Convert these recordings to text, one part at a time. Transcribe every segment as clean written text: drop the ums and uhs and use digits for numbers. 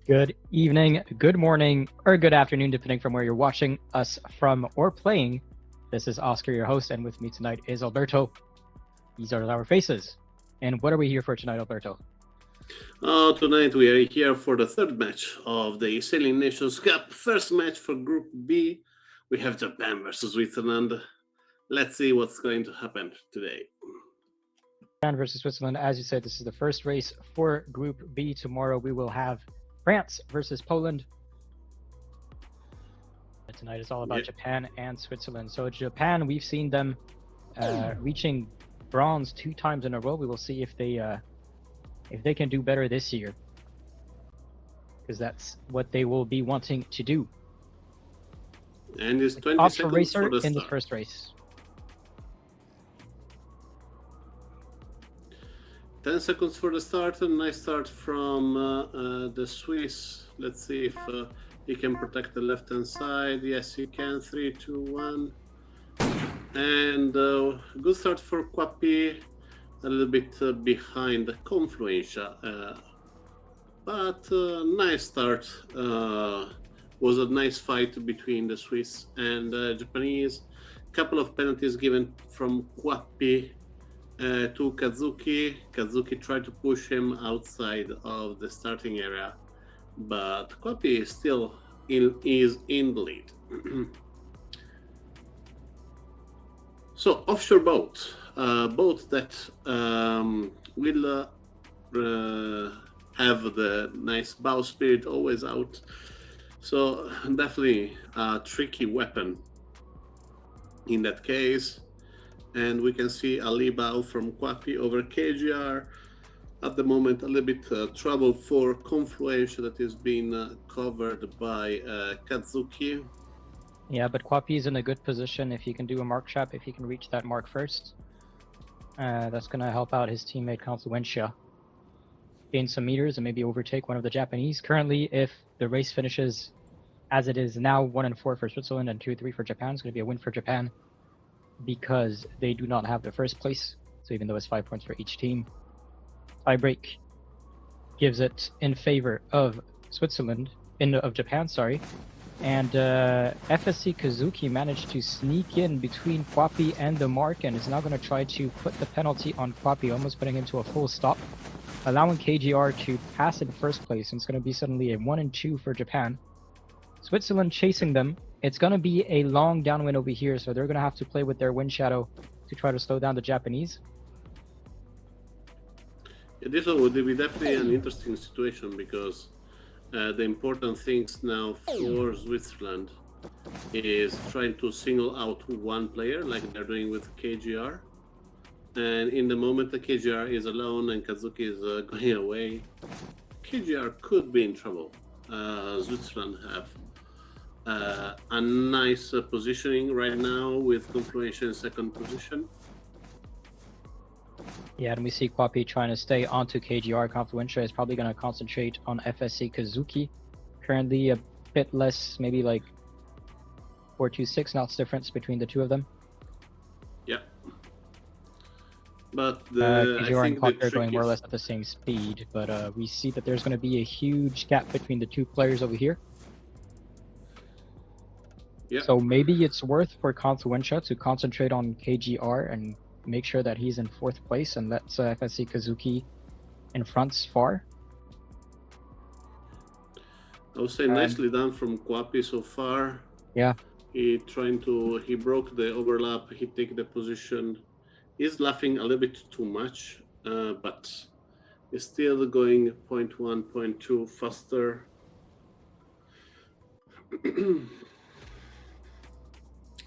Good evening, good morning, or good afternoon, depending from where you're watching us from or playing. This is Oscar, your host, and with me tonight is Alberto. These are our faces. And what are we here for tonight, Alberto? Tonight we are here for the third match of the eSailing Nations Cup. First match for Group B. We have Japan versus Switzerland. Let's see what's going to happen today. Japan versus Switzerland. As you said, this is the first race for Group B. Tomorrow we will have France versus Poland. Tonight is all about Japan and Switzerland. So Japan, we've seen them reaching bronze 2 times in a row. We will see if they can do better this year, because that's what they will be wanting to do. And it's 20 Offshore seconds racer for the in the start. first race. 10 seconds for the start. A nice start from the Swiss. Let's see if he can protect the left-hand side. Yes, he can. 3, 2, 1. And good start for Kwapi. A little bit behind the Confluencia. But nice start. Was a nice fight between the Swiss and the Japanese. Couple of penalties given from Kwapi to Kazuki. Kazuki tried to push him outside of the starting area, but Kwapi is still is in the lead. So offshore boat that will have the nice bow spirit always out. So definitely a tricky weapon in that case. And we can see a Libao from Kwapi over KGR. At the moment, a little bit trouble for Confluencia that is being covered by Kazuki. Yeah, but Kwapi is in a good position if he can do a mark trap, if he can reach that mark first. That's going to help out his teammate Confluencia. Gain some meters and maybe overtake one of the Japanese. Currently, if the race finishes as it is now, 1-4 for Switzerland and 2-3 for Japan, it's going to be a win for Japan, because they do not have the first place. So even though it's 5 points for each team, tiebreak gives it in favor of Japan, sorry. And FSC Kazuki managed to sneak in between Kwapi and the mark and is now going to try to put the penalty on Kwapi, almost putting him to a full stop, allowing KGR to pass in first place. And it's going to be suddenly a 1-2 for Japan. Switzerland chasing them. It's going to be a long downwind over here, so they're going to have to play with their wind shadow to try to slow down the Japanese. This would be definitely an interesting situation, because the important things now for Switzerland is trying to single out one player like they're doing with KGR. And in the moment the KGR is alone and Kazuki is going away, KGR could be in trouble. Switzerland have a nice positioning right now with Confluencia in second position. Yeah, and we see Kwapi trying to stay onto KGR. Confluencia is probably going to concentrate on FSC Kazuki. Currently a bit less, maybe like 4-2-6 knots difference between the two of them. Yeah. But KGR and Kwapi are going more or less at the same speed, but we see that there's going to be a huge gap between the two players over here. Yeah. So maybe it's worth for Confluencia to concentrate on KGR and make sure that he's in 4th place and let FSC Kazuki in front far. I would say nicely done from Kwapi so far. Yeah. He broke the overlap, he take the position. He's laughing a little bit too much, but he's still going 0.1, 0.2 faster.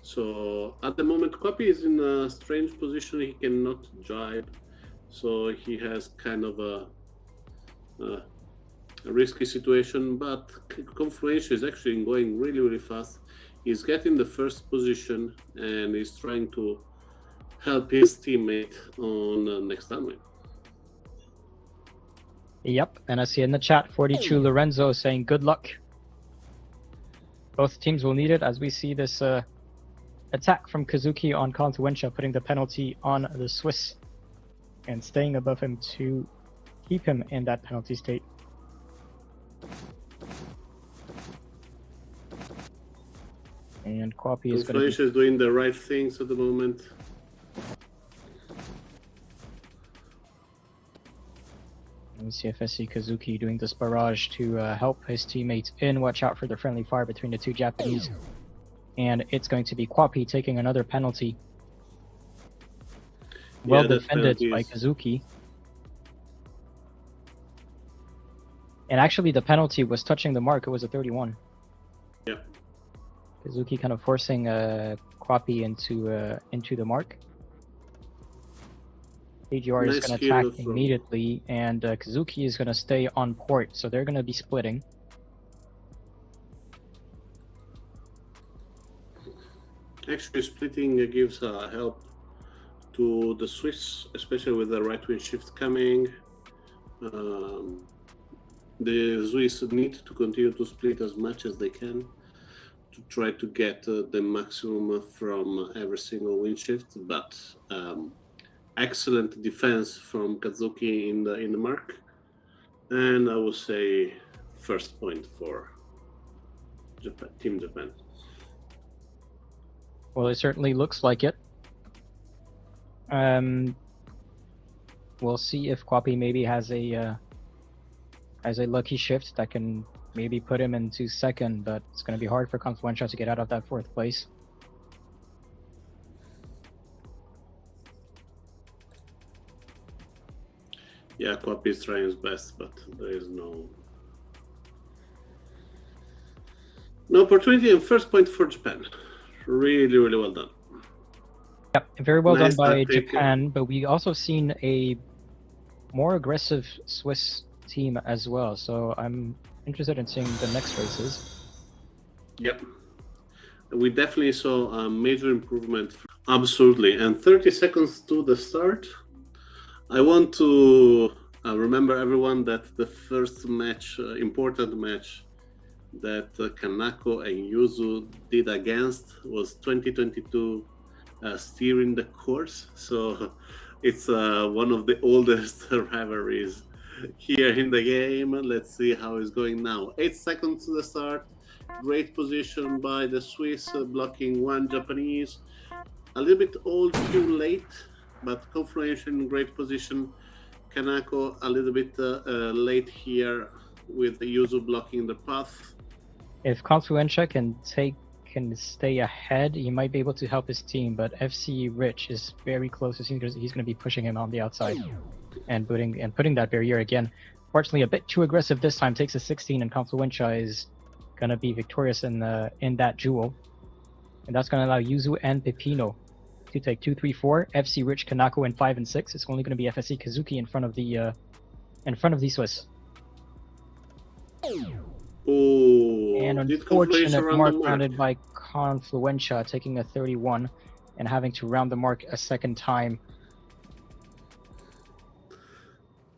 So at the moment, Kwapi is in a strange position. He cannot drive, so he has kind of a risky situation. But Confluencia is actually going really, really fast. He's getting the first position and he's trying to help his teammate on the next downwind. Yep, and I see in the chat 42 Lorenzo saying good luck. Both teams will need it, as we see this attack from Kazuki on Confluencia, putting the penalty on the Swiss and staying above him to keep him in that penalty state. And Quapi is going to Confluential is doing the right things at the moment. Let me see if SC Kazuki doing this barrage to help his teammates in. Watch out for the friendly fire between the two Japanese. And it's going to be Quapi taking another penalty. Well defended by Kazuki. And actually the penalty was touching the mark. It was a 31. Yeah. Kazuki kind of forcing Quapi into the mark. AGR is going to attack immediately, and Kazuki is going to stay on port, so they're going to be splitting. Actually, splitting gives help to the Swiss, especially with the right wing shift coming. The Swiss need to continue to split as much as they can to try to get the maximum from every single wind shift, but excellent defense from Kazuki in the mark, and I would say first point for Japan, Team Japan. Well, it certainly looks like it. We'll see if Quapi maybe has a lucky shift that can maybe put him into second, but it's going to be hard for Confluential to get out of that fourth place. Yeah, Quapi is trying his best, but there is no opportunity. And first point for Japan. Really, really well done. Yep, very well done by Japan, but we also seen a more aggressive Swiss team as well, so I'm interested in seeing the next races. Yep. We definitely saw a major improvement. Absolutely. And 30 seconds to the start. I want to remember everyone that the first match, important match that Kanako and Yuzu did against was 2022 steering the course. So it's one of the oldest rivalries here in the game. Let's see how it's going now. 8 seconds to the start. Great position by the Swiss, blocking one Japanese. A little bit all too late, but Confluential in great position. Kanako a little bit late here with Yuzu blocking the path. If Confluential can stay ahead, he might be able to help his team, but FC Rich is very close. He's going to be pushing him on the outside and putting that barrier again. Fortunately, a bit too aggressive this time. Takes a 16, and Confluential is going to be victorious in that duel, and that's going to allow Yuzu and Pepino to take 2, 3, 4. FC Rich, Kanako, and 5 and 6. It's only going to be FSC Kazuki in front of the Swiss. Oh, and unfortunate mark rounded by Confluential, taking a 31 and having to round the mark a second time.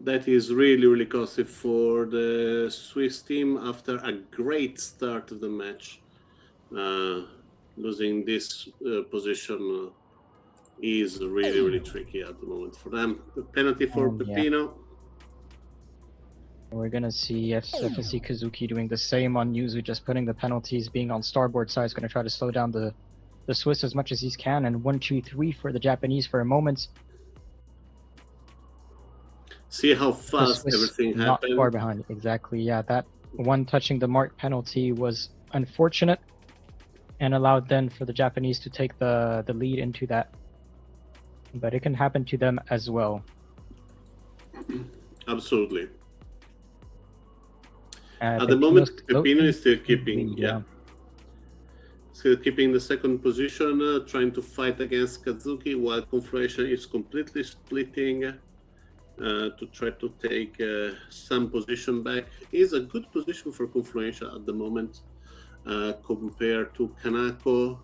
That is really, really costly for the Swiss team after a great start of the match. Losing this position is really, really tricky at the moment for them. The penalty for Pepino. Yeah. We're going to see FSC Kazuki doing the same on Yuzu, just putting the penalties, being on starboard side. Is going to try to slow down the Swiss as much as he can. And 1, 2, 3 for the Japanese for a moment. See how fast everything happened. Not far behind, exactly. Yeah, that one touching the mark penalty was unfortunate and allowed then for the Japanese to take the lead into that. But it can happen to them as well. Absolutely. At the moment, Pepino is still keeping, still keeping the second position, trying to fight against Kazuki, while Confluential is completely splitting to try to take some position back. Is a good position for Confluential at the moment compared to Kanako.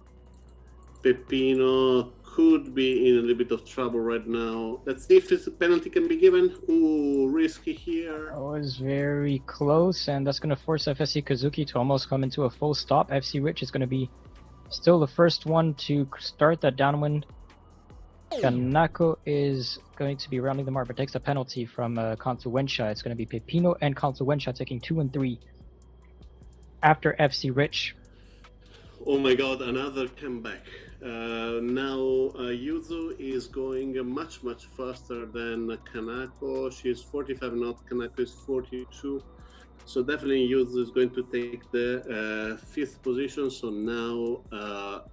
Pepino could be in a little bit of trouble right now. Let's see if this penalty can be given. Ooh, risky here. That was very close, and that's going to force FSC Kazuki to almost come into a full stop. FC Rich is going to be still the first one to start that downwind. Kanako is going to be rounding the mark, but takes a penalty from Confluential. It's going to be Pepino and Confluential taking 2 and 3 after FC Rich. Oh my god, another comeback. Now Yuzu is going much faster than Kanako. She's 45 knots, Kanako is 42. So definitely Yuzu is going to take the 5th position. So now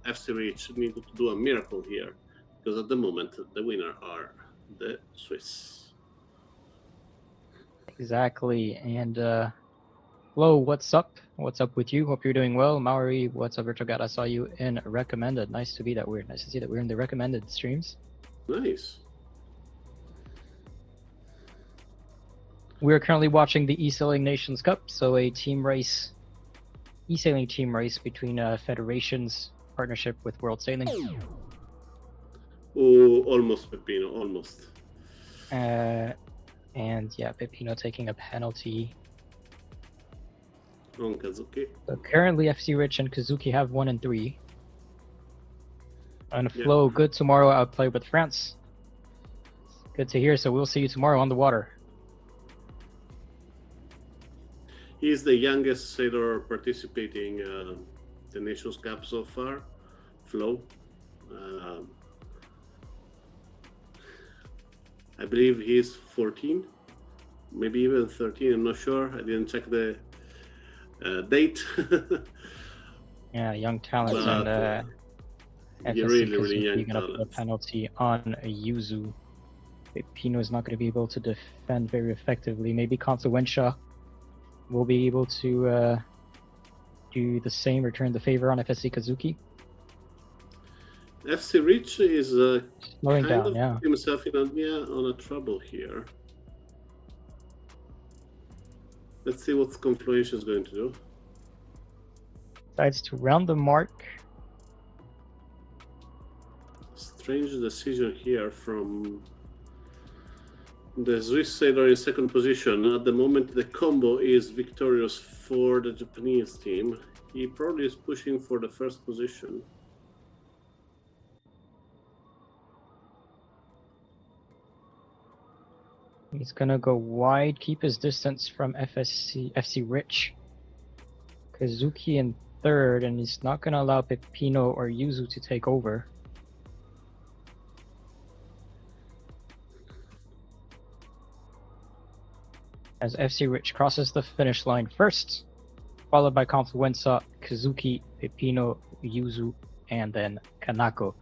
FC Reach needed to do a miracle here, because at the moment the winner are the Swiss. Exactly. And Flo, what's up? What's up with you? Hope you're doing well. Maori, what's up, Virtual God? I saw you in recommended. Nice to see that we're in the recommended streams. Nice. We're currently watching the eSailing Nations Cup, so a team race, eSailing team race between Federation's partnership with World Sailing. Oh, almost Pepino, almost. And yeah, Pepino taking a penalty. On Kazuki. So currently FC Rich and Kazuki have 1 and 3. And Flo, good tomorrow outplay with France. Good to hear, so we'll see you tomorrow on the water. He's the youngest sailor participating the Nations Cup so far, Flo. I believe he's 14, maybe even 13. I'm not sure. I didn't check the date. Yeah, young talent, and really young gonna put a penalty on Yuzu. Pino is not going to be able to defend very effectively. Maybe Consequentia will be able to do the same, return the favor on FSC Kazuki. FC Rich is slowing kind down, of yeah. himself on a trouble here. Let's see what Confluence is going to do. Decides to round the mark. Strange decision here from the Swiss sailor in 2nd position. At the moment, the combo is victorious for the Japanese team. He probably is pushing for the 1st position. He's gonna go wide, keep his distance from FC Rich. Kazuki in 3rd, and he's not gonna allow Pepino or Yuzu to take over. As FC Rich crosses the finish line first, followed by Confluenza, Kazuki, Pepino, Yuzu, and then Kanako.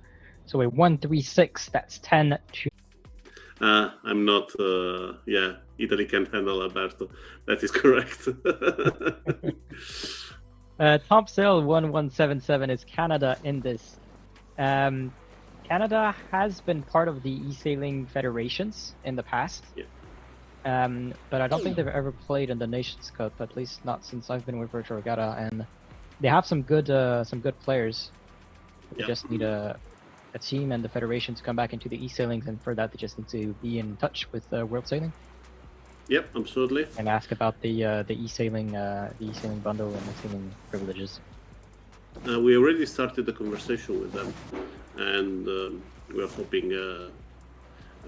So a 1-3-6, that's 10-2. I'm not, Italy can't handle Alberto. That is correct. Top sale 1177 is Canada in this. Canada has been part of the eSailing federations in the past. Yeah. But I don't think they've ever played in the Nations Cup, at least not since I've been with Virtual Regatta, and they have some good players. They just need a team and the federation to come back into the eSailings, and for that they just need to be in touch with World Sailing. Yep, absolutely. And ask about the eSailing bundle and the sailing privileges. We already started the conversation with them, and we're hoping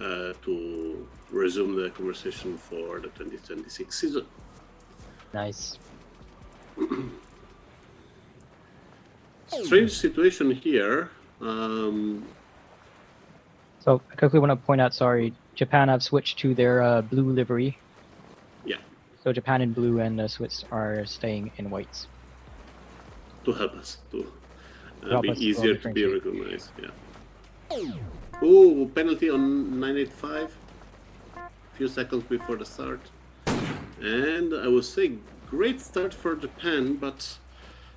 to resume the conversation for the 2026 season. Nice. Strange situation here. So I quickly want to point out, Japan have switched to their blue livery. Yeah. So Japan in blue and the Swiss are staying in whites. To help us to Help be us easier to be differentiate. recognized. Yeah. Oh, penalty on 985. Few seconds before the start. And I would say great start for Japan, but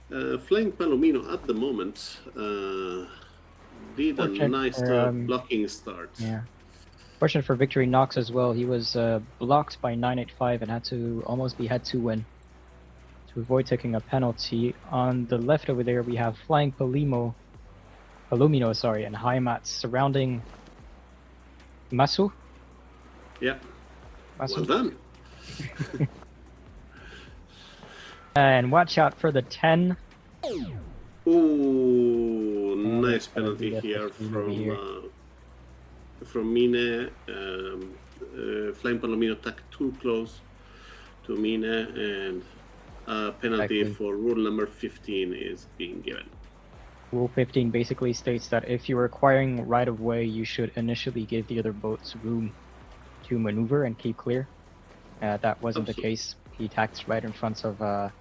Flying Palomino at the moment did a nice blocking start. Yeah. Fortunate for Victory Knox as well. He was blocked by 985 and had to almost be head to win to avoid taking a penalty. On the left over there, we have Flying Palomino, and Heimat surrounding Masu. Yeah. Masu. Well done. And watch out for the 10. Ooh, nice gonna penalty be here FSC from Mine. Flying Palomino tucked too close to Mine, and penalty for rule number 15 is being given. Rule 15 basically states that if you're acquiring right-of-way, you should initially give the other boats room to maneuver and keep clear. That wasn't the case. He taxed right in front of Mine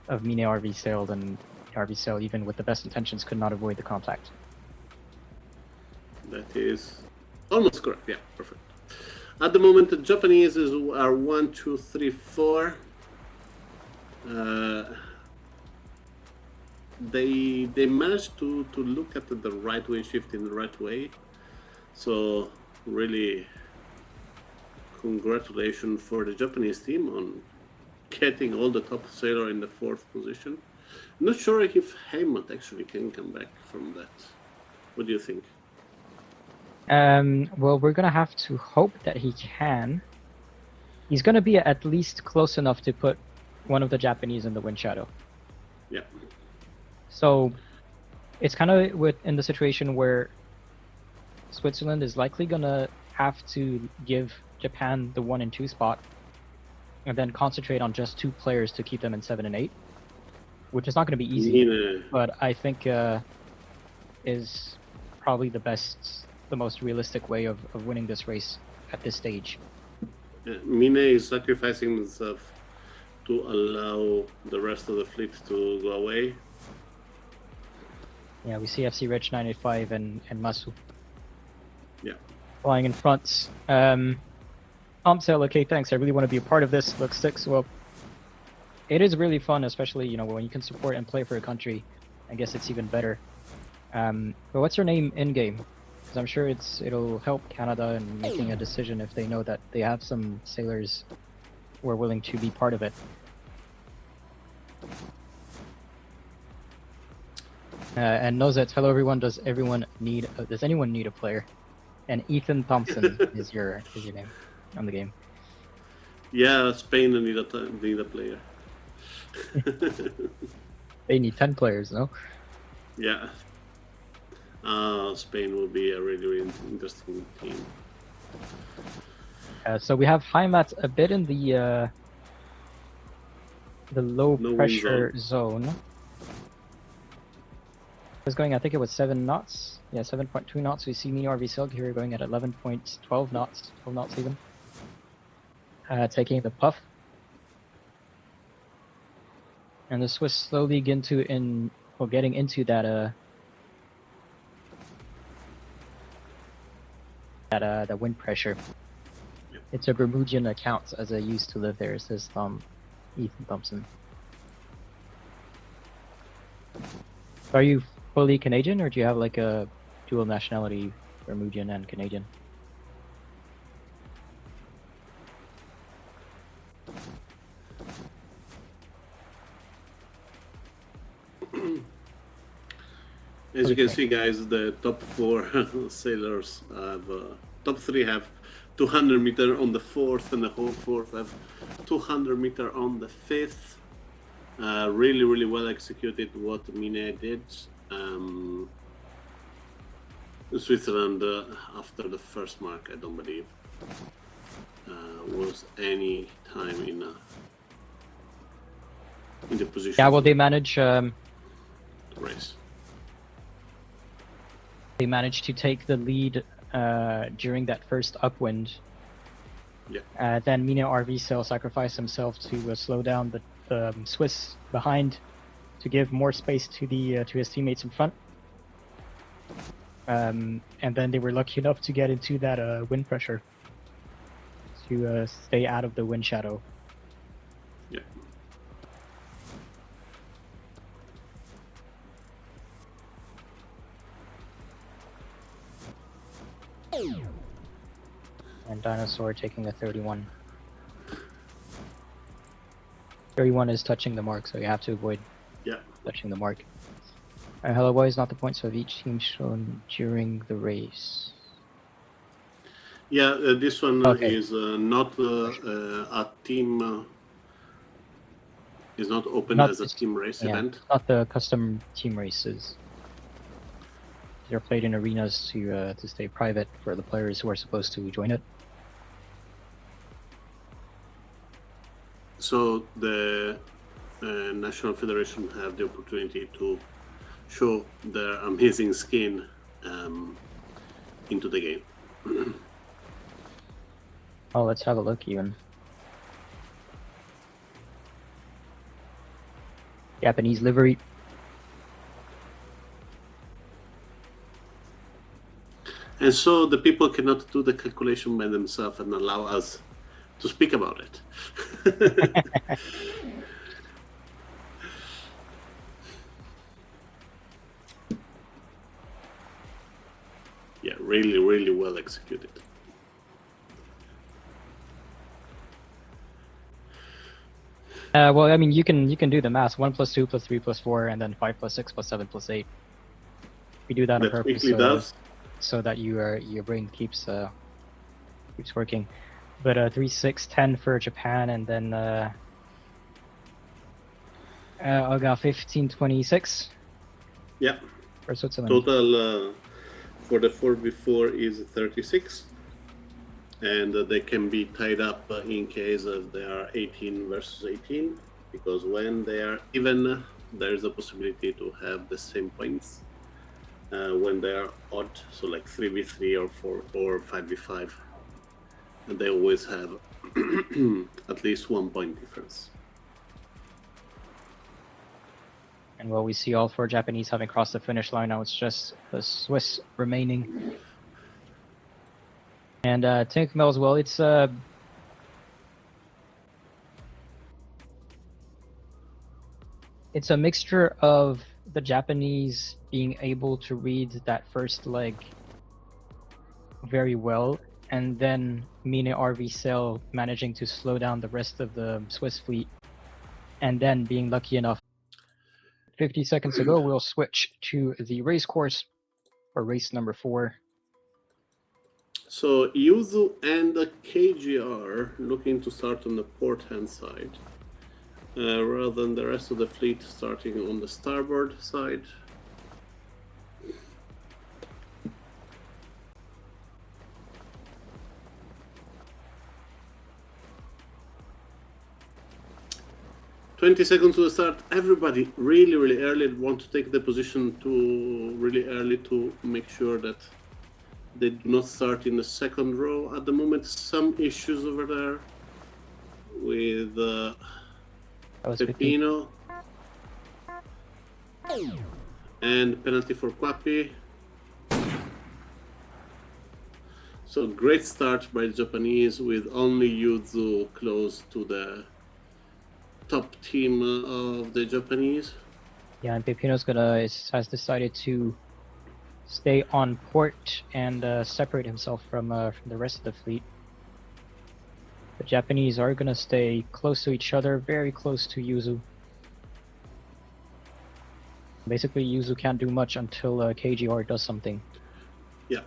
RV sailed, and RV sail, even with the best intentions, could not avoid the contact. That is almost correct. Yeah, perfect. At the moment, the Japanese are 1, 2, 3, 4. They managed to look at the right way, shift in the right way. So really, congratulations for the Japanese team on getting all the top sailor in the 4th position. Not sure if Heimat actually can come back from that. What do you think? Well, we're gonna have to hope that he can. He's gonna be at least close enough to put one of the Japanese in the wind shadow. Yeah. So it's kind of in the situation where Switzerland is likely gonna have to give Japan the 1 and 2 spot, and then concentrate on just 2 players to keep them in 7 and 8, which is not going to be easy. But I think is probably the most realistic way of winning this race at this stage. Mine is sacrificing himself to allow the rest of the fleet to go away. Yeah, we see FC Rich 985 and Masu. Yeah. Flying in front. Sail, okay, thanks. I really want to be a part of this. Look, 6. Well, it is really fun, especially when you can support and play for a country. I guess it's even better. But what's your name in game? Because I'm sure it'll help Canada in making a decision if they know that they have some sailors who are willing to be part of it. And Nozet, hello everyone. Does anyone need a player? And Ethan Thompson is your name on the game. Yeah, Spain need a player. They need 10 players, no? Yeah. Spain will be a really, really interesting team. So we have Heimat a bit in the low pressure zone. It's going, I think it was 7 knots. Yeah, 7.2 knots. We see Mini RV Silk here going at 11.12 knots, 12 knots even. Taking the puff. And the Swiss slowly getting into that that wind pressure. It's a Bermudian account, as I used to live there, says Ethan Thompson. Are you fully Canadian, or do you have like a dual nationality, Bermudian and Canadian? As you can see, guys, the top 4 sailors have top 3 have 200 meter on the 4th, and the whole 4th have 200 meter on the 5th. Really, really well executed what Mine did. Switzerland, after the first mark, I don't believe was any time in the position. Yeah, well, they manage race. They managed to take the lead during that first upwind. Yeah. Then Mine RV Sail sacrificed himself to slow down the Swiss behind to give more space to his teammates in front. And then they were lucky enough to get into that wind pressure to stay out of the wind shadow. Yeah. And Dinosaur taking a 31. 31 is touching the mark, so you have to avoid touching the mark. Hello boys, not the points of each team shown during the race. Yeah, this one is not a team. Is not open as a team race event. Not the custom team races. They're played in arenas to stay private for the players who are supposed to join it. So the National Federation have the opportunity to show their amazing skin into the game. Oh, let's have a look even. Japanese livery. And so the people cannot do the calculation by themselves and allow us to speak about it. Yeah, really, really well executed. Well, I mean, you can do the math. 1 + 2 + 3 + 4, and then 5 + 6 + 7 + 8. We do that on That purpose, quickly does. so that your brain keeps working. But 3, 6, 10 for Japan, and then I got 15, 26. Yeah. For Switzerland. Total for the 4v4 is 36. And they can be tied up in case they are 18 versus 18, because when they are even, there is a possibility to have the same points. When they are odd, so like 3v3 or 4 or 5v5, and they always have at least 1 point difference. And well, we see all 4 Japanese having crossed the finish line. Now it's just the Swiss remaining. And Tank Mel as well. It's a mixture of the Japanese being able to read that first leg very well, and then Mine RV Sail managing to slow down the rest of the Swiss fleet, and then being lucky enough. 50 seconds ago, we'll switch to the race course for race number 4. So Yuzu and the KGR looking to start on the port hand side, rather than the rest of the fleet starting on the starboard side. "20 seconds to the start." Everybody really, really early want to take the position to really early to make sure that they do not start in the second row. At the moment, some issues over there with Pepino. And penalty for Kwapi. So great start by the Japanese with only Yuzu close to the top team of the Japanese. Yeah, and Pepino's has decided to stay on port and separate himself from the rest of the fleet. The Japanese are gonna stay close to each other, very close to Yuzu. Basically, Yuzu can't do much until KGR does something. Yeah.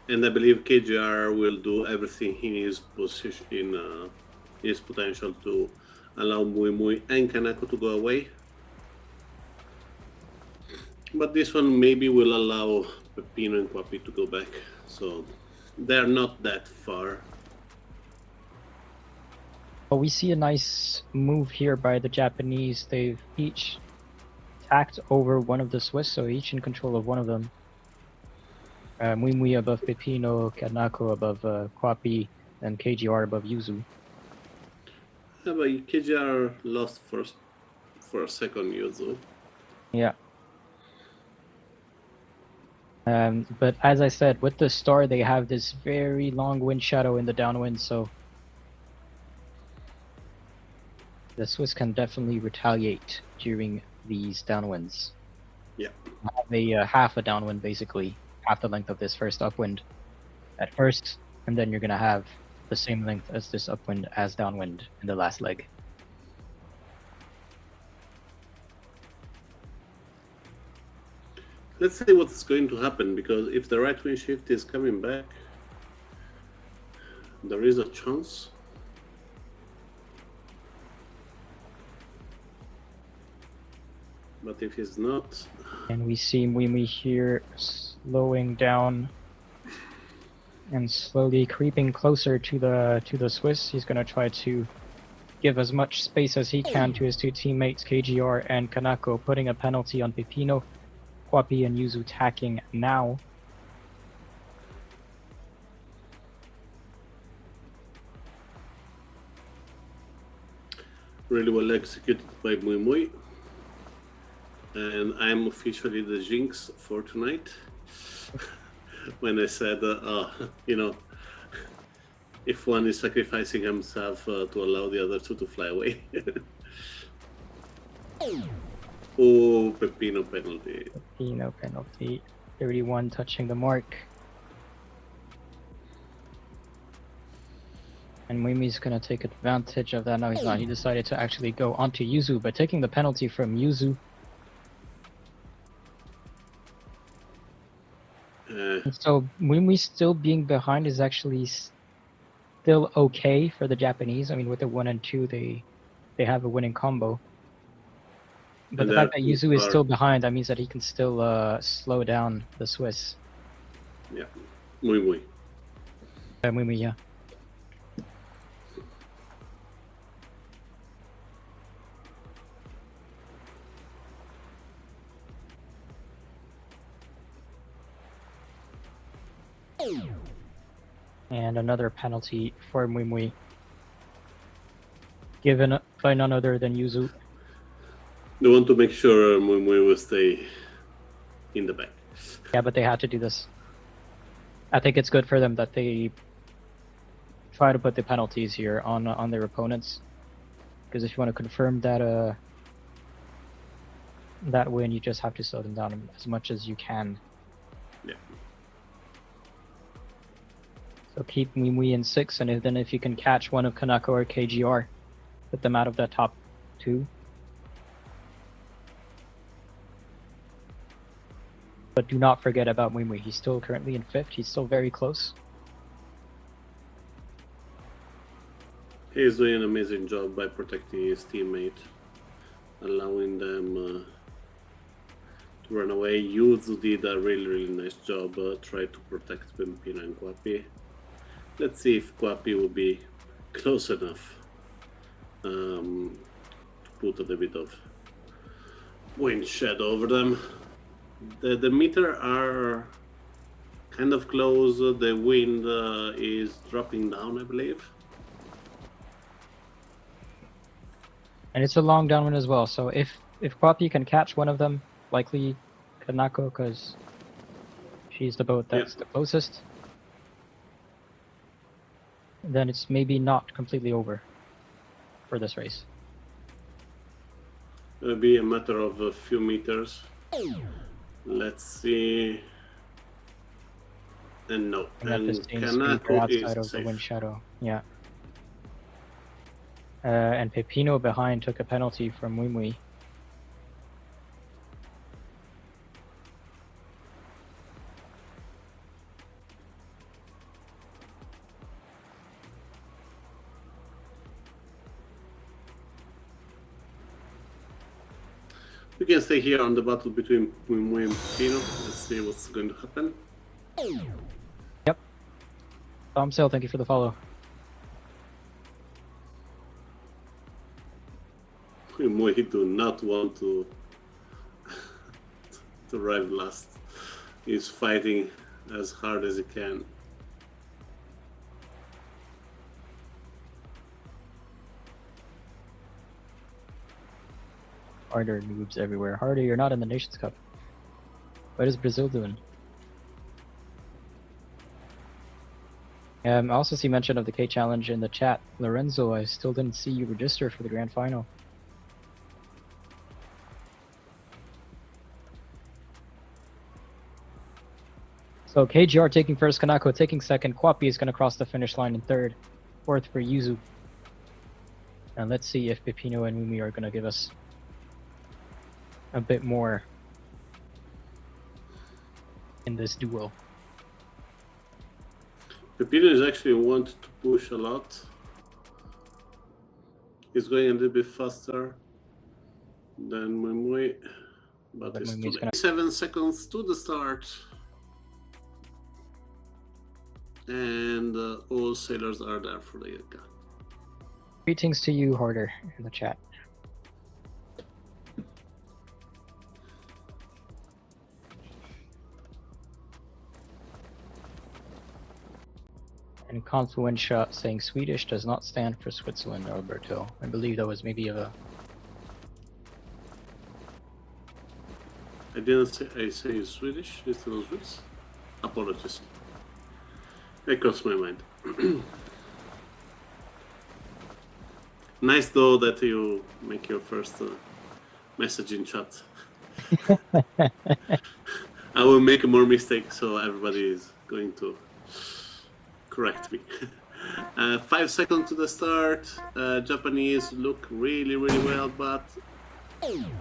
And I believe KGR will do everything in his position, in his potential to allow Mui Mui and Kanako to go away. But this one maybe will allow Pepino and Kwapi to go back. So they're not that far. But we see a nice move here by the Japanese. They've each tacked over one of the Swiss, so each in control of one of them. Mui Mui above Pepino, Kanako above Kwapi, and KGR above Yuzu. Yeah, but KGR lost first for a second, Yuzu. Yeah. But as I said, with the Star, they have this very long wind shadow in the downwind, so the Swiss can definitely retaliate during these downwinds. Yeah. Have a half a downwind, basically, half the length of this first upwind at first, and then you're gonna have the same length as this upwind as downwind in the last leg. Let's see what's going to happen, because if the right wind shift is coming back, there is a chance. But if he's not... And we see Mui Mui here slowing down and slowly creeping closer to the Swiss. He's gonna try to give as much space as he can to his two teammates, KGR and Kanako, putting a penalty on Pepino. Kwapi and Yuzu tacking now. Really well executed by Mui Mui. And I'm officially the jinx for tonight. When I said, you know, if one is sacrificing himself to allow the other two to fly away. Oh, Pepino penalty. Pepino penalty. 31 touching the mark. And Muimi's gonna take advantage of that. No, he's not. He decided to actually go onto Yuzu, but taking the penalty from Yuzu. So Muimi still being behind is actually still okay for the Japanese. I mean, with the 1 and 2, they have a winning combo. But the fact that Yuzu is still behind, that means that he can still slow down the Swiss. Yeah, Mui Mui. Muimi, yeah. And another penalty for Mui Mui, given by none other than Yuzu. They want to make sure Mui Mui will stay in the back. Yeah, but they had to do this. I think it's good for them that they try to put the penalties here on their opponents, because if you want to confirm that that win, you just have to slow them down as much as you can. Yeah. So keep Mui Mui in 6, and then if you can catch one of Kanako or KGR, put them out of the top 2. But do not forget about Mui Mui. He's still currently in 5th. He's still very close. He's doing an amazing job by protecting his teammate, allowing them to run away. Yuzu did a really nice job, try to protect Pepino and Kwapi. Let's see if Kwapi will be close enough to put a bit of wind shadow over them. The meter are kind of close. The wind is dropping down, I believe. And it's a long downwind as well, so if Kwapi can catch one of them, likely Kanako, because she's the boat that's the closest, then it's maybe not completely over for this race. It'll be a matter of a few meters. Let's see. And no, and Kanako outside of is the wind safe. shadow. Yeah. And Pepino behind took a penalty from Mui Mui. We can stay here on the battle between Mui Mui and Pepino. Let's see what's going to happen. Yep. Tom Sale, thank you for the follow. Mui Mui do not want to arrive last. He's fighting as hard as he can. Harder noobs everywhere. Harder, you're not in the Nations Cup. What is Brazil doing? I also see mention of the K Challenge in the chat. Lorenzo, I still didn't see you register for the grand final. So KGR taking first, Kanako taking second, Kwapi is going to cross the finish line in third, fourth for Yuzu. And let's see if Pepino and Mumi are going to give us a bit more in this duel. Pepino is actually want to push a lot. He's going a little bit faster than Mui, but it's too late. 7 seconds to the start. And all sailors are there for the Ilka. Greetings to you, Hoarder, in the chat. And Confluentia saying Swedish does not stand for Switzerland, Alberto. I believe that was maybe a... I didn't say I say Swedish. It's not Swiss. Apologies. It crossed my mind. Nice though that you make your first message in chat. I will make more mistakes, so everybody is going to correct me. 5 seconds to the start. Japanese look really well, but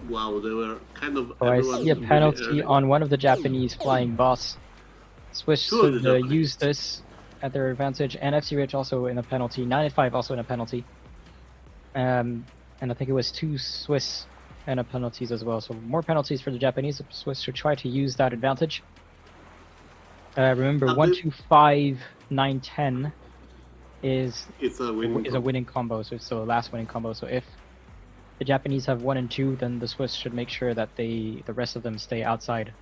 wow, they were kind of. Oh, I see a penalty on one of the Japanese flying boss. Swiss should use this at their advantage, and FC Rich also in a penalty. 9-5 also in a penalty. And I think it was 2 Swiss and a penalties as well. So more penalties for the Japanese. Swiss should try to use that advantage. Remember, 1-2-5, 9-10 is a winning combo. So it's the last winning combo. So if the Japanese have 1 and 2, then the Swiss should make sure that the rest of them stay outside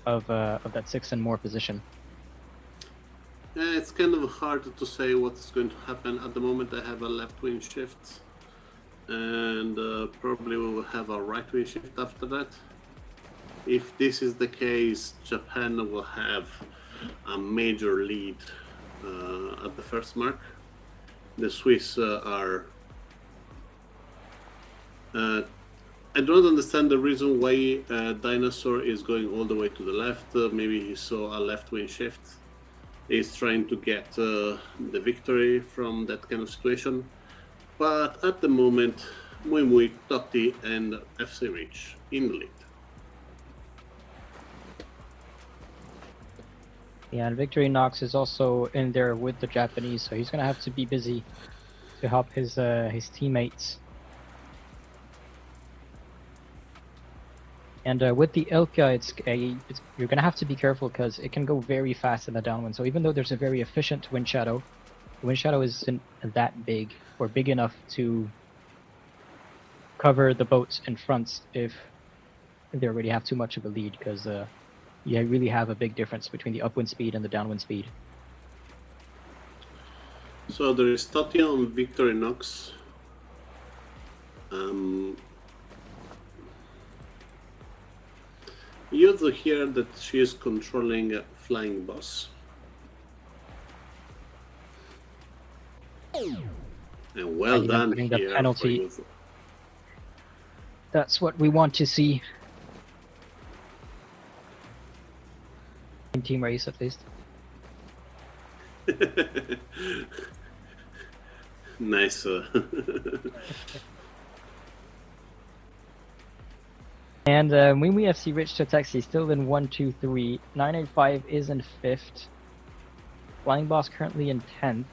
of that 6 and more position. Yeah, it's kind of hard to say what's going to happen. At the moment, I have a left wing shift, and probably we will have a right wing shift after that. If this is the case, Japan will have a major lead at the first mark. The Swiss are... I don't understand the reason why Dinosaur is going all the way to the left. Maybe he saw a left wing shift. He's trying to get the victory from that kind of situation. But at the moment, Mui, Totti, and FC Reach in the lead. Yeah, and Victory Knox is also in there with the Japanese, so he's gonna have to be busy to help his teammates. And with the Ilka, you're gonna have to be careful because it can go very fast in the downwind. So even though there's a very efficient wind shadow, the wind shadow isn't that big or big enough to cover the boats in front if they already have too much of a lead, because you really have a big difference between the upwind speed and the downwind speed. So there is Totti on Victorinox. You also hear that she is controlling a flying boss. And well done here. The penalty. That's what we want to see. In team race, at least. Nice. And Mimi FC Rich to Taxi still in 1-2-3. 985 is in 5th. Flying Boss currently in 10th.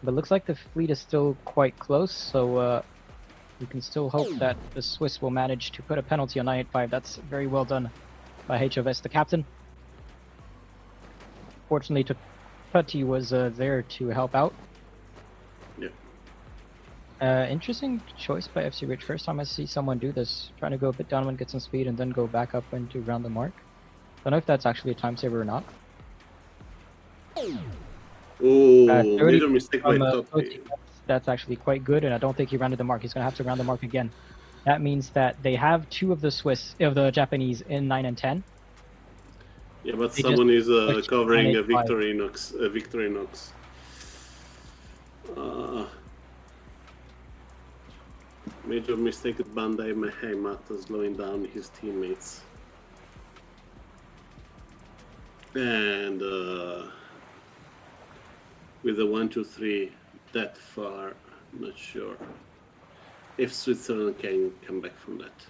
But looks like the fleet is still quite close, so we can still hope that the Swiss will manage to put a penalty on 985. That's very well done by HFS, the captain. Fortunately, Tutti was there to help out. Yeah. Interesting choice by FC Rich. First time I see someone do this, trying to go a bit downwind, get some speed, and then go back upwind to round the mark. Don't know if that's actually a time saver or not. Oh, major mistake by Totti. That's actually quite good, and I don't think he rounded the mark. He's going to have to round the mark again. That means that they have 2 of the Japanese in 9 and 10. Yeah, but someone is covering a Victorinox. Victorinox. Major mistake at Bandai Mehemata slowing down his teammates. And with the 1-2-3 that far, I'm not sure if Switzerland can come back from that.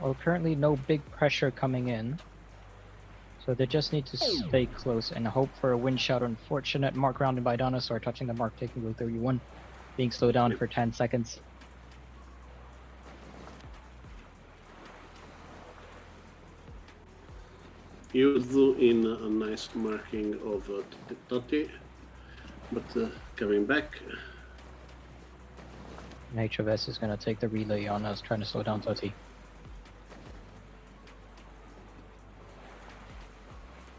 Well, currently no big pressure coming in. So they just need to stay close and hope for a wind shot. Unfortunate mark rounded by Dinosaur, touching the mark, taking row 31, being slowed down for 10 seconds. Yuzu in a nice marking of Totti, but coming back. And HOS is going to take the relay on us, trying to slow down Totti.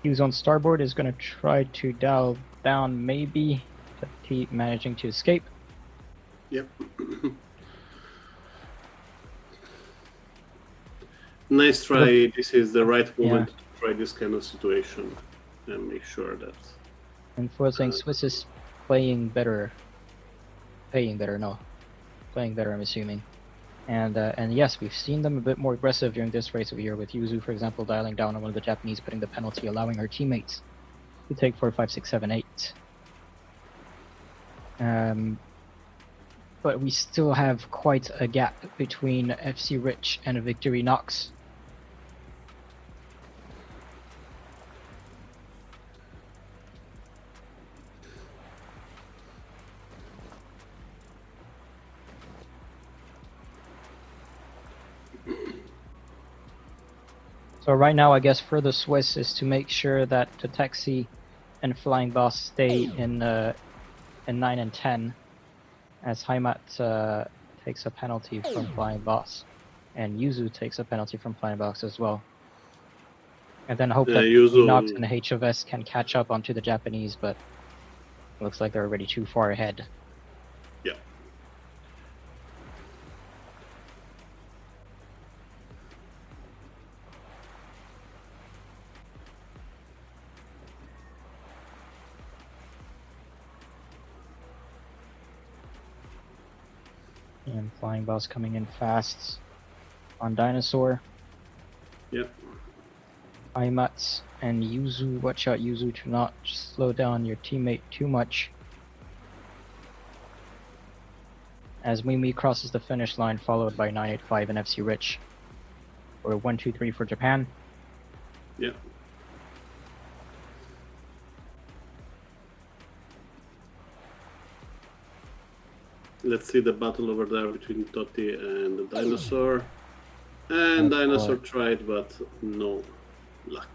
Hughes on starboard is going to try to dial down, maybe. Totti managing to escape. Yep. Nice try. This is the right moment to try this kind of situation and make sure that. Enforcing Swiss is playing better. Playing better, I'm assuming. And yes, we've seen them a bit more aggressive during this race over here, with Yuzu, for example, dialing down on one of the Japanese, putting the penalty, allowing her teammates to take 4, 5, 6, 7, 8. But we still have quite a gap between FC Rich and Victory Knox. So right now, I guess for the Swiss is to make sure that the Taxi and Flying Boss stay in 9 and 10, as Heimat takes a penalty from Flying Boss, and Yuzu takes a penalty from Flying Boss as well. And then hope that Knox and HOS can catch up onto the Japanese, but it looks like they're already too far ahead. Yeah. And Flying Boss coming in fast on Dinosaur. Yep. Heimat and Yuzu, watch out Yuzu to not slow down your teammate too much. As Mimi crosses the finish line, followed by 985 and FC Rich. Or 1, 2, 3 for Japan. Yep. Let's see the battle over there between Totti and the Dinosaur. And Dinosaur tried, but no luck.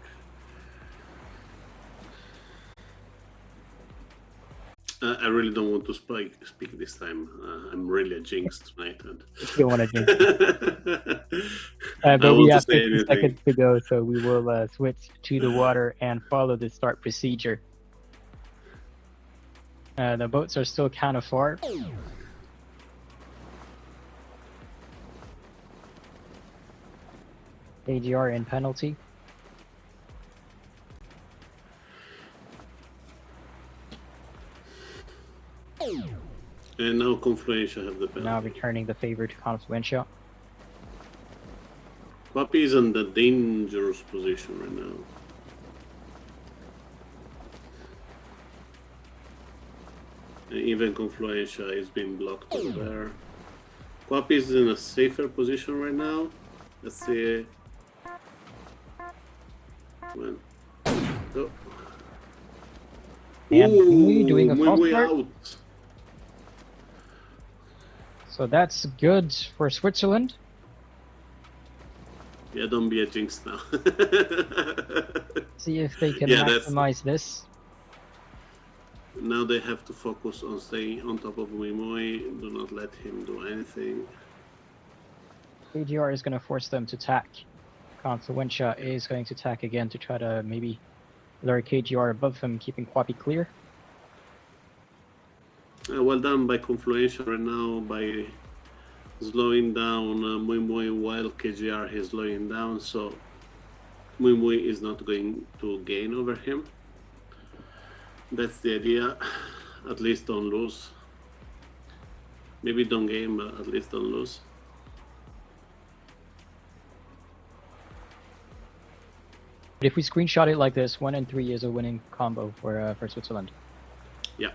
I really don't want to speak this time. I'm really a jinx tonight. And You want to jinx. But we have 50 seconds to go, so we will switch to the water and follow the start procedure. The boats are still kind of far. AGR in penalty. And now Confluencia have the penalty. Now returning the favor to Confluencia. Papi is in the dangerous position right now. And even Confluencia is being blocked over there. Papi is in a safer position right now. Let's see. When? Oh. And Mui doing a false start. Out. So that's good for Switzerland. Yeah, don't be a jinx now. See if they can maximize this. Now they have to focus on staying on top of Mui. Do not let him do anything. AGR is going to force them to tack. Confluencia is going to tack again to try to maybe lure KGR above him, keeping Kwapi clear. Well done by Confluencia right now by slowing down Mui while KGR is slowing down, so Mui is not going to gain over him. That's the idea. At least don't lose. Maybe don't gain, but at least don't lose. But if we screenshot it like this, 1 and 3 is a winning combo for Switzerland. Yeah.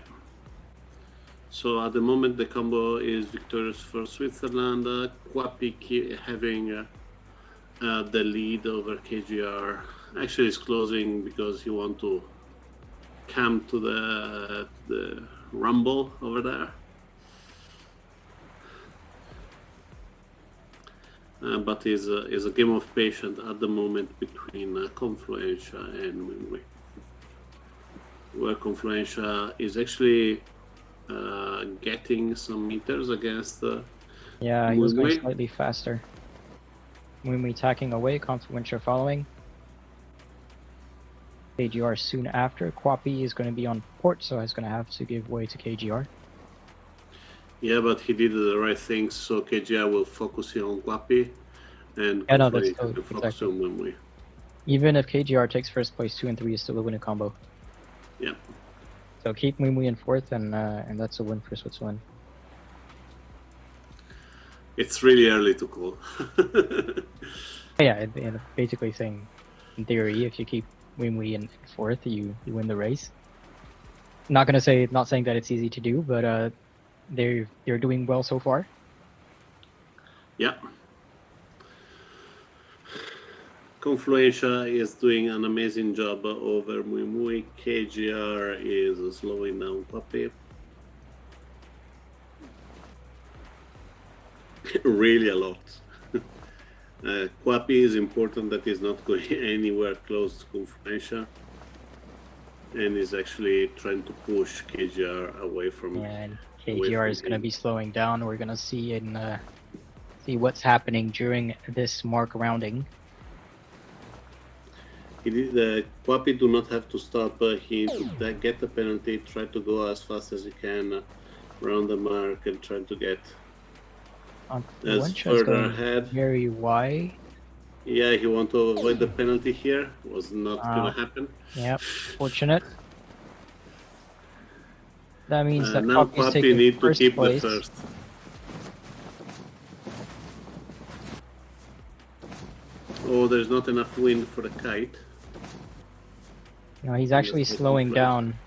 So at the moment the combo is victorious for Switzerland. Kwapi having the lead over KGR. Actually, it's closing because he wants to come to the rumble over there. but is a game of patience at the moment between Confluentia and Winway, where Confluentia is actually getting some meters against Yeah, he was going Winway. slightly faster. Mumui tacking away, Confluentia following. KGR soon after. Kwapi is going to be on port, so he's going to have to give way to KGR. Yeah, but he did the right things, so KGR will focus here on Kwapi, and Yeah, no, that's Confluentia still can focus exactly. on Winway. Even if KGR takes first place, 2 and 3 is still a winning combo. Yeah. So keep Mumui in fourth, and that's a win for Switzerland. It's really early to call. Yeah, and basically saying, in theory, if you keep Mumui in fourth, you win the race. Not saying that it's easy to do, but they're doing well so far. Yeah. Confluentia is doing an amazing job over Muimui. KGR is slowing down Kwapi. Really a lot. Kwapi is important that he's not going anywhere close to Confluentia, and is actually trying to push KGR away from. And KGR is going to be slowing down. We're going to see see what's happening during this mark rounding. Kwapi do not have to stop. He get the penalty. Try to go as fast as he can around the mark and try to get as further ahead. Very wide. Yeah, he want to avoid the penalty here. Was not gonna happen. Yep, fortunate. That means that now Kwapi need to keep place. the first. Oh, there's not enough wind for the kite. No, he's actually slowing down.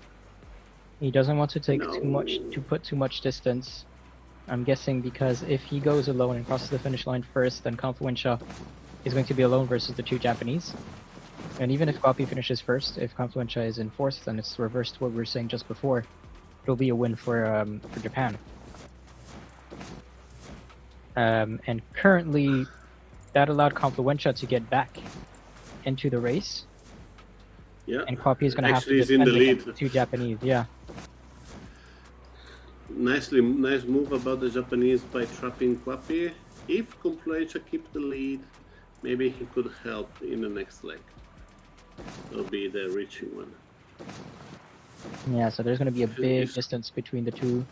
He doesn't want to take put too much distance. I'm guessing because if he goes alone and crosses the finish line first, then Confluentia is going to be alone versus the two Japanese. And even if Kwapi finishes first, if Confluentia is in fourth, then it's reversed what we were saying just before. It'll be a win for Japan. And currently, that allowed Confluentia to get back into the race. Yeah. And Kwapi is going to have to defend against the two Japanese. Yeah. Nice move about the Japanese by trapping Kwapi. If Confluentia keep the lead, maybe he could help in the next leg. It'll be the reaching one. Yeah, so there's going to be a big distance between the two.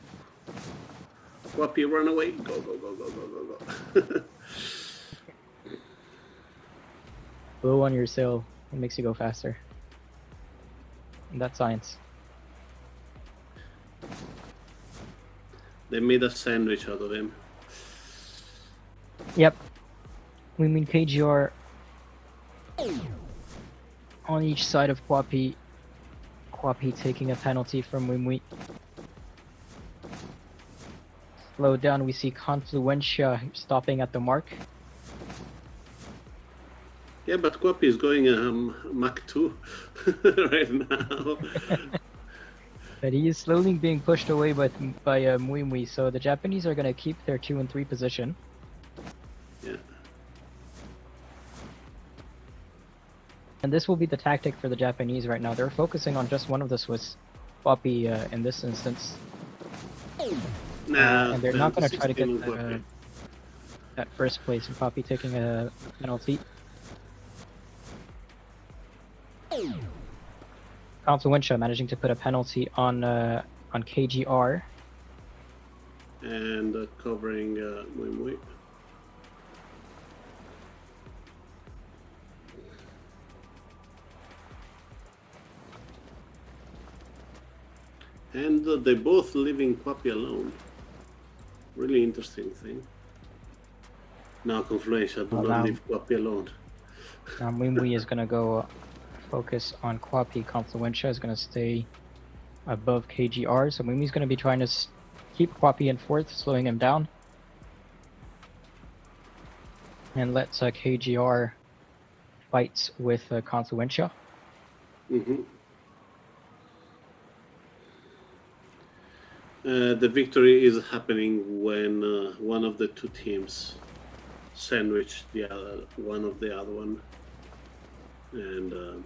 Kwapi, run away. Go, go, go, go, go, go, go. Blow on your sail. It makes you go faster. And that's science. They made a sandwich out of him. Yep. We mean KGR on each side of Kwapi. Kwapi taking a penalty from Wimui. Slow down, we see Confluentia stopping at the mark. Yeah, but Kwapi is going Mach 2 right now. But he is slowly being pushed away by Muimui, so the Japanese are going to keep their 2 and 3 position. Yeah. And this will be the tactic for the Japanese right now. They're focusing on just one of the Swiss, Kwapi in this instance. And they're not going to try to get that first place, and Kwapi taking a penalty. Confluentia managing to put a penalty on KGR. And covering Muimui. And they both leaving Kwapi alone. Really interesting thing. Now Confluentia do not leave Kwapi alone. Now Muimui is going to go focus on Kwapi. Confluentia is going to stay above KGR. So Muimi's going to be trying to keep Kwapi in fourth, slowing him down. And let KGR fight with Confluentia. Mm-hmm. The victory is happening when one of the two teams sandwich the other one of the other one, and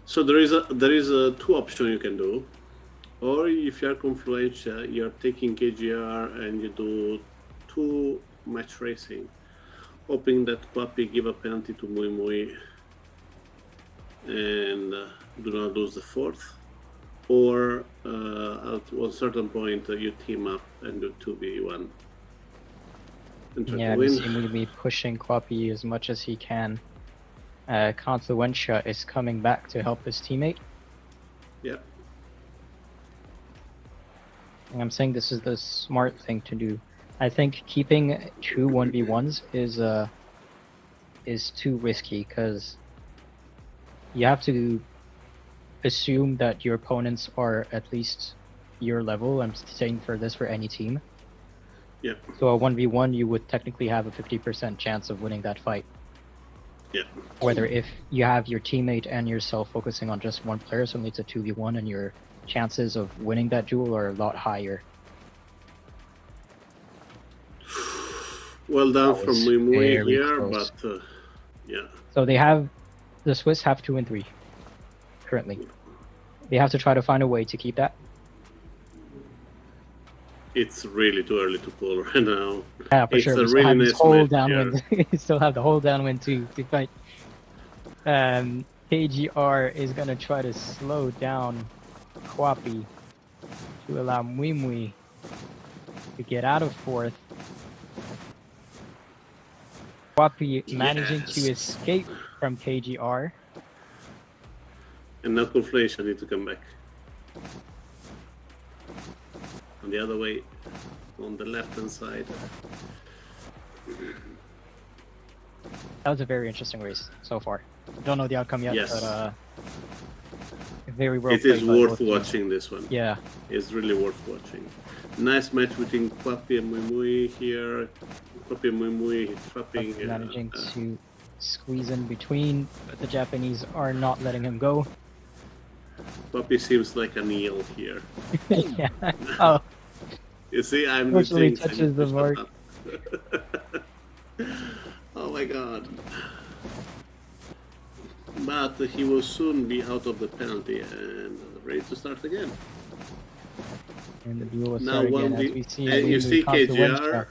so there is a two options you can do, or if you are Confluentia, you're taking KGR and you do 2 match racing, hoping that Quappy give a penalty to Mui Mui and do not lose the fourth, or at one certain point you team up and do 2v1 and try Yeah, to we win. see Mui pushing Quappy as much as he can. Confluentia is coming back to help his teammate. Yeah. And I'm saying this is the smart thing to do. I think keeping 2 1v1s is too risky, because you have to assume that your opponents are at least your level. I'm saying for this for any team. Yeah. So a 1v1, you would technically have a 50% chance of winning that fight. Yeah. Whether if you have your teammate and yourself focusing on just one player, suddenly it's a 2v1 and your chances of winning that duel are a lot higher. Well done That from was Mui Mui very here, close. but yeah. So the Swiss have 2 and 3 currently. They have to try to find a way to keep that. It's really too early to call right now. Yeah, for It's sure. a We still really have this nice whole match, downwind. We still have the whole downwind to fight. KGR is gonna try to slow down Quappy to allow Mui Mui to get out of fourth. Quappy managing to Yes. escape from KGR. And now Conflation need to come back. On the other way, on the left hand side. That was a very interesting race so far. Don't know the outcome yet, Yes. but very well It played is by worth both teams. watching this one. Yeah. It's really worth watching. Nice match between Quappy and Mui Mui here. Quappy and Mui Mui trapping. Managing to squeeze in between, but the Japanese are not letting him go. Quappy seems like an eel here. Yeah. Oh, You see, I'm Fortunately the jinx. I touches need the to mark. shut up. Oh my god. But he will soon be out of the penalty and ready to start again. and the duel will Now start again as 1v we see and you Wimwe see KGR.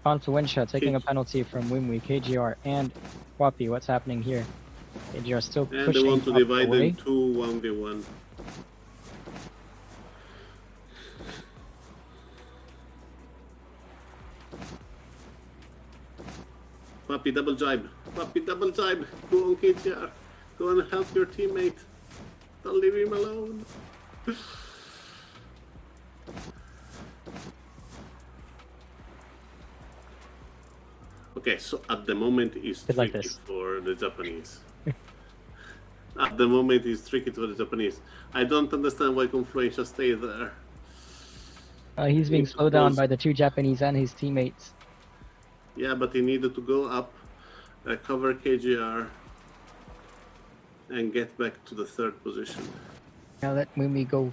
Confluentia taking a penalty from Wimwe, KGR, and Quappy. What's happening here? KGR still And they pushing want to Quappy divide away. them 2 1v1. Puppy double jibe. Puppy double jibe. Go on KGR. Go and help your teammate. Don't leave him alone. Okay, so at the moment it's Bit like tricky this. for the Japanese. At the moment it's tricky for the Japanese. I don't understand why Confluentia stays there. He's being slowed down by the 2 Japanese and his teammates. Yeah, but he needed to go up, cover KGR, and get back to the 3rd position. Now let Wimwe go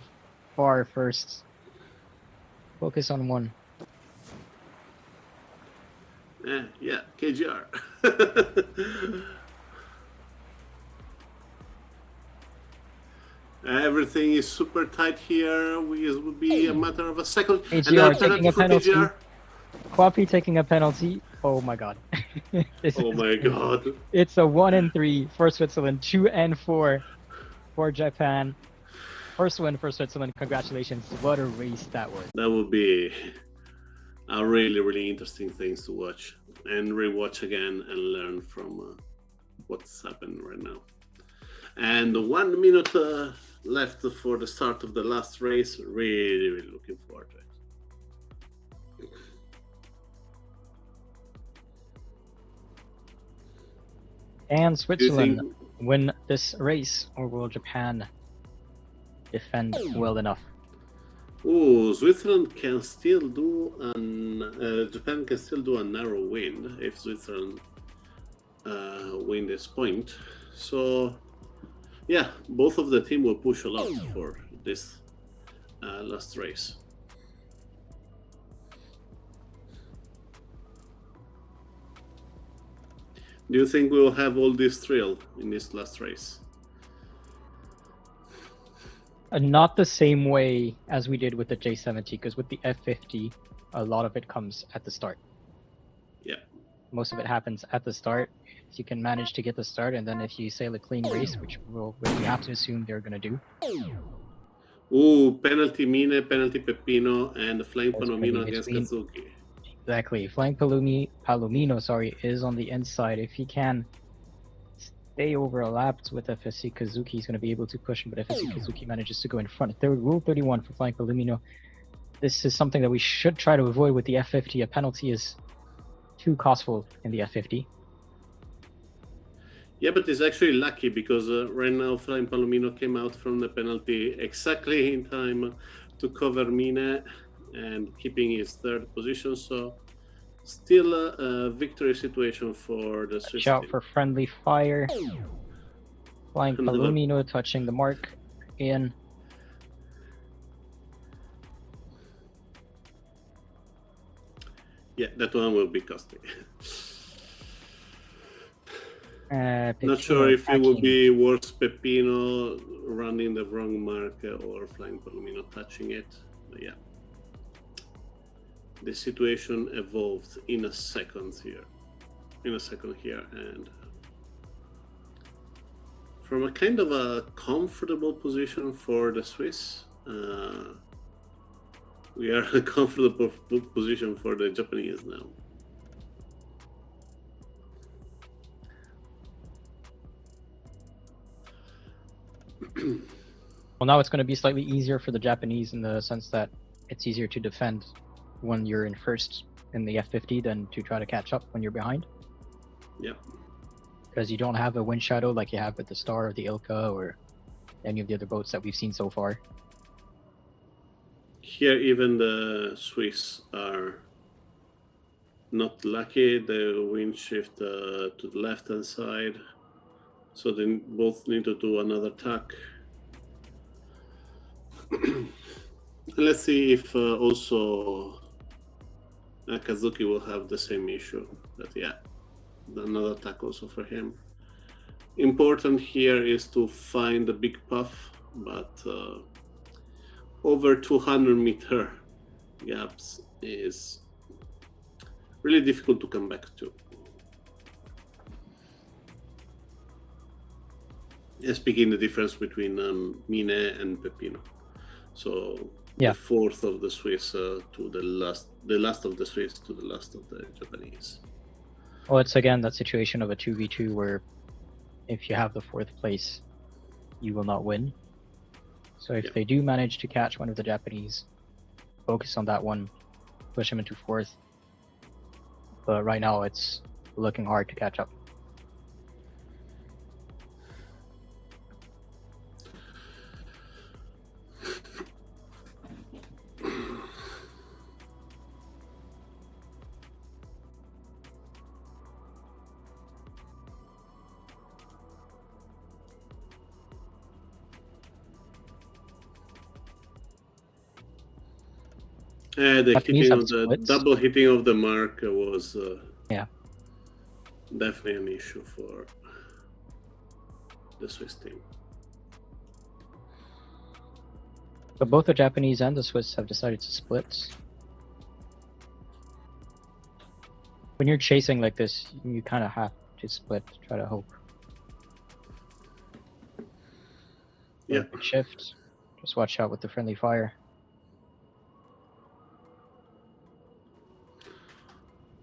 far first. Focus on one. Yeah, KGR. Everything is super tight here. It would be a matter of a second. KGR taking a for penalty. KGR. Quappy taking a penalty. Oh my god. This Oh is my crazy. god. It's a 1 and 3 for Switzerland, 2 and 4 for Japan. First win for Switzerland. Congratulations. What a race that was. That would be a really, really interesting things to watch and rewatch again and learn from what's happened right now. And 1 minute left for the start of the last race. Really, really looking forward to it. And Switzerland think- win this race, or will Japan defend well enough? Oh, Switzerland can still do Japan can still do a narrow win if Switzerland win this point. So, yeah, both of the team will push a lot for this last race. Do you think we will have all this thrill in this last race? Not the same way as we did with the J70, because with the F50, a lot of it comes at the start. Yeah. Most of it happens at the start. If you can manage to get the start, and then if you sail a clean race, which we have to assume they're going to do. Ooh, penalty Mine, penalty Peppino, and flying That's Palomino pretty against between- Kazuki. Exactly. Flying Palomino, is on the inside. If he can stay overlapped with FSC Kazuki, he's going to be able to push him, but FSC Kazuki manages to go in front. Rule 31 for Flying Palomino. This is something that we should try to avoid with the F50. A penalty is too costful in the F50. Yeah, but it's actually lucky because right now Flying Palomino came out from the penalty exactly in time to cover Mine and keeping his third position. So still a victory situation for the Swiss Watch out team. for friendly fire. Flying Another- Palomino touching the mark. In. Yeah, that one will be costly. Not sure Peppino if it will attacking. be worse Peppino running the wrong mark or Flying Palomino touching it. But yeah, the situation evolved in a second here. And from a kind of a comfortable position for the Swiss, we are in a comfortable position for the Japanese now. Well, now it's going to be slightly easier for the Japanese in the sense that it's easier to defend when you're in first in the F50 than to try to catch up when you're behind. Yeah. Because you don't have a wind shadow like you have with the Star or the Ilka or any of the other boats that we've seen so far. Here, even the Swiss are not lucky. The wind shift to the left-hand side, so they both need to do another tack. Let's see if also Kazuki will have the same issue. But yeah, another tack also for him. Important here is to find the big puff, but over 200-meter gaps is really difficult to come back to. Speaking the difference between Mine and Peppino. So Yeah. the fourth of the Swiss to the last of the Swiss to the last of the Japanese. Well, it's again that situation of a 2v2 where if you have the fourth place, you will not win. So if they do manage to catch one of the Japanese, focus on that one, push him into fourth. But right now it's looking hard to catch up. The Japanese hitting have of the splits. double hitting of the mark was Yeah. definitely an issue for the Swiss team. But both the Japanese and the Swiss have decided to split. When you're chasing like this, you kind of have to split, try to hope. Yeah. Good shift. Just watch out with the friendly fire.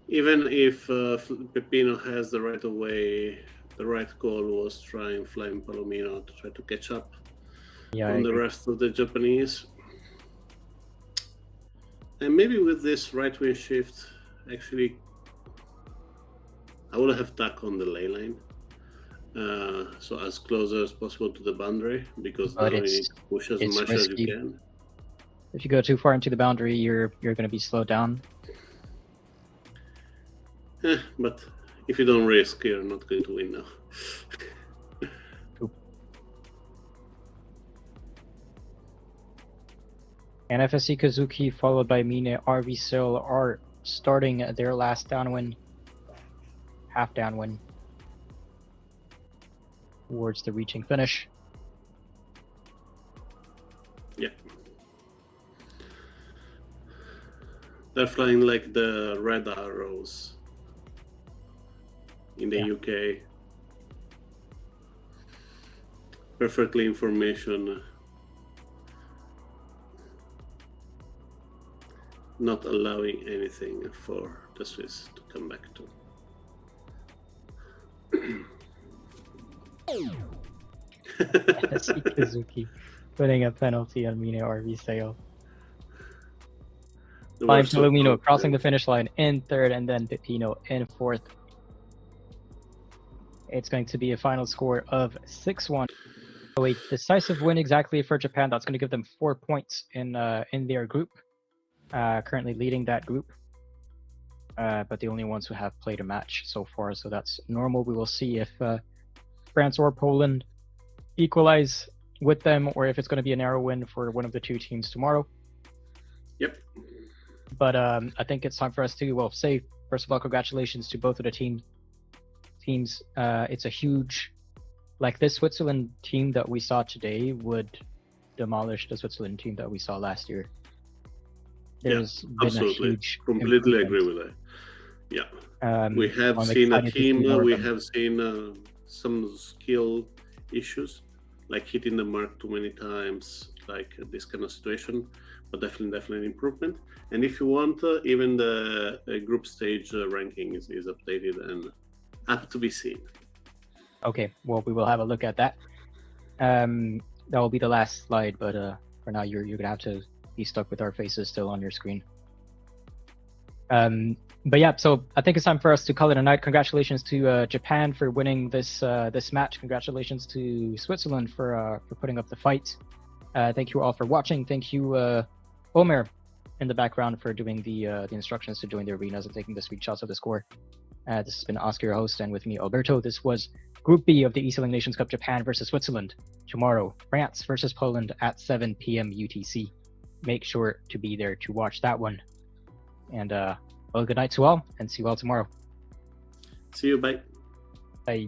Even if Peppino has the right of way, the right call was trying Flying Palomino to try to catch up Yeah, on the rest of the Japanese. And maybe with this right wing shift, actually, I would have tack on the ley line. So as close as possible to the boundary, because But now you it's- need to push as it's much as risky. you can. if you go too far into the boundary, you're going to be slowed down. But if you don't risk, you're not going to win now. And FSC Kazuki followed by Mine RV Sail are starting their last downwind, half downwind. towards the reaching finish. Yeah. They're flying like the red arrows in the UK. Perfectly information. Not allowing anything for the Swiss to come back to. Suzuki putting a penalty on Mina RV Sale. They Fine were so Palomino crossing the confident. finish line in third, and then Pepino in fourth. It's going to be a final score of 6-1. So a decisive win exactly for Japan. That's going to give them 4 points in their group. Currently leading that group. But the only ones who have played a match so far, so that's normal. We will see if France or Poland equalize with them, or if it's going to be a narrow win for one of the two teams tomorrow. Yep. But I think it's time for us to, say, first of all, congratulations to both of the teams. It's a huge, like this Switzerland team that we saw today would demolish the Switzerland team that we saw last year. There's been absolutely. a huge Completely agree with that. Yeah. We have seen a team, we have seen some skill issues, like hitting the mark too many times, like this kind of situation, but definitely an improvement. And if you want, even the group stage ranking is updated and up to be seen. Okay, well, we will have a look at that. That will be the last slide, but for now, you're gonna have to be stuck with our faces still on your screen. But yeah, so I think it's time for us to call it a night. Congratulations to Japan for winning this match. Congratulations to Switzerland for putting up the fight. Thank you all for watching. Thank you, Omer, in the background for doing the instructions to join the arenas and taking the screenshots of the score. This has been Oscar, your host, and with me, Alberto. This was Group B of the eSailing Nations Cup, Japan versus Switzerland. Tomorrow, France versus Poland at 7 p.m. UTC. Make sure to be there to watch that one. And well, good night to all, and see you all tomorrow. See you, bye. Bye.